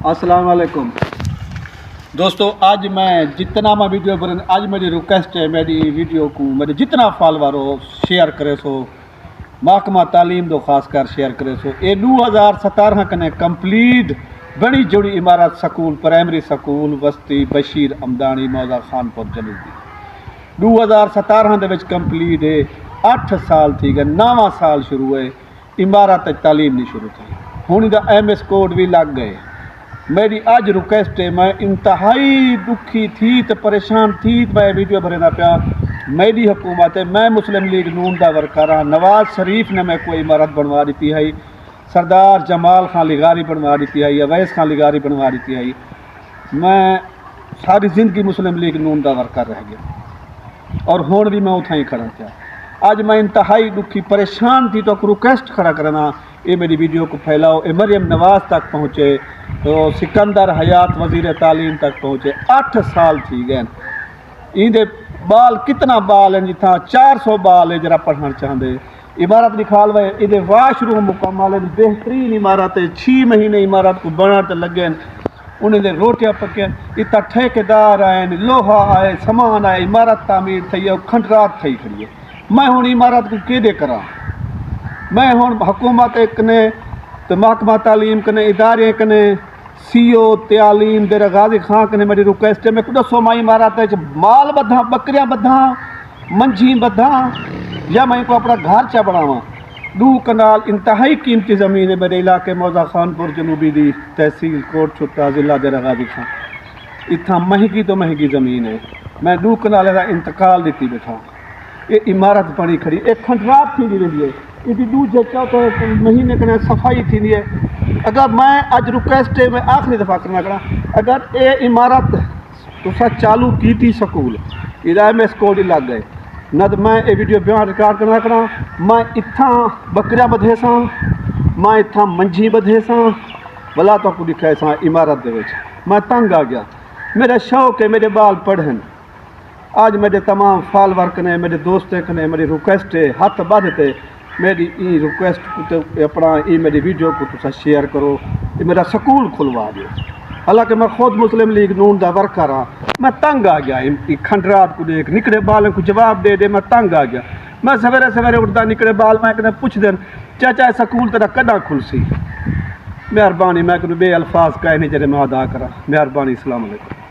अस्सलाम वालेकुम दोस्तों, आज मैं जितना मैं वीडियो बन आज मेरी रिक्वेस्ट है मेरी वीडियो को मेरे जितना फॉलोवर हो शेयर करे सो महकमा तालीम दो खास कर शेयर करे सो। ये 2017 कने कंप्लीट बड़ी जुड़ी इमारत स्कूल प्राइमरी स्कूल बस्ती बशीर अमदानी मौजा खानपुर जनूबी 2017 दे विच कंप्लीट है। 8 साल थी गए, 9वां साल शुरू है, इमारत तालीम नहीं शुरू थी। हुण दा MS कोड भी लग गए। मेरी अज रिक्वेस्ट है, मैं इंतहाई दुखी थी तो परेशान थी मैं वीडियो भरना पाया। मेरी हुकूमत है, मैं मुस्लिम लीग नून का वर्कर हाँ। नवाज शरीफ ने मैं कोई इमारत बनवा दी है, सरदार जमाल खान लिगारी बनवा दी है, अवैस खान लिगारी बनवा दी है। मैं सारी जिंदगी मुस्लिम लीग नून का वर्कर रह गया और हुण भी मैं उतना ही खड़ा था। आज मैं इंतहाई दुखी परेशान थी तो रिक्वेस्ट खड़ा करना, ये मेरी वीडियो को फैलाओ, ये मरियम नवाज तक पहुँचे तो सिकंदर हयात वजीर तालीम तक पहुँचे। 8 साल थी गए। इनके बाल कितना बाल हैं जितना 400 बाल है जरा पढ़ना चाहते। इमारत निकाल वे ये वाशरूम मुकम्मल है, बेहतरीन इमारत है। 6 महीने इमारत को बना तो लगे, उन्हें रोटियाँ पके, इतना ठेकेदार आए, लोहा आए, सामान आए, इमारत तामीर थी और खंडरात थी खड़ी है। मैं हूँ इमारत को केदे करा, मैं हूँ हुकूमत कने तो महकमा तालीम कने इदारे कने CO तालीम देर गाजी खां कने मेरी रिक्वेस्ट है, मैं को दसो मैं इमारत माल बधा, बकरियां बधा, मंझी बधा या मैं को अपना घर चा बनावा। 2 कनाल इंतहाई कीमती ज़मीन है मेरे इलाके मौजा खानपुर जनूबी दी तहसील कोट छुट्टा ज़िला देर गाजी खां। इतना महंगी तो महंगी ज़मीन है, मैं 2 कनाल का इंतकाल दी बैठा। ये इमारत बनी खड़ी, एक खंडरात थी रही है, ये दूजे चौथे महीने कने सफाई थी है। अगर मैं अज रिक्वेस्ट है, मैं आखिरी दफ़ा करना करा, अगर ये इमारत तुसा चालू की थी स्कूल इदा MS कोड ही लग गए न तो मैं ये वीडियो बयान रिकॉर्ड करना करा। मैं इतना बकरियां बधे सा, मैं इतना मंझी बधे सा, भला तो को दिखाए सा इमारत दे विच। मैं तंग आ गया, मेरा शौक है मेरे बाल पढ़न। आज मेरे तमाम फॉलोवर कने मेरे दोस्त कने मेरी रिक्वेस्ट है, हाथ बधते मेरी ई रिक्वेस्ट अपना ई मेरी वीडियो को तुसा शेयर करो, ये मेरा स्कूल खुलवा दो। हालांकि मैं खुद मुस्लिम लीग नून का वर्कर हाँ, मैं तंग आ गया खंडरात को देख, निकले बाल को जवाब दे मैं तंग आ गया। मैं सवेरे सवेरे उठता निकले बाल, मैं कहना पुछ देन चाचा स्कूल तेरा कदा खुलसी। मेहरबानी, मैं कहूँ बे अल्फाज कहे नहीं जरे मैं अदा करा। मेहरबानी, अस्सलाम वालेकुम।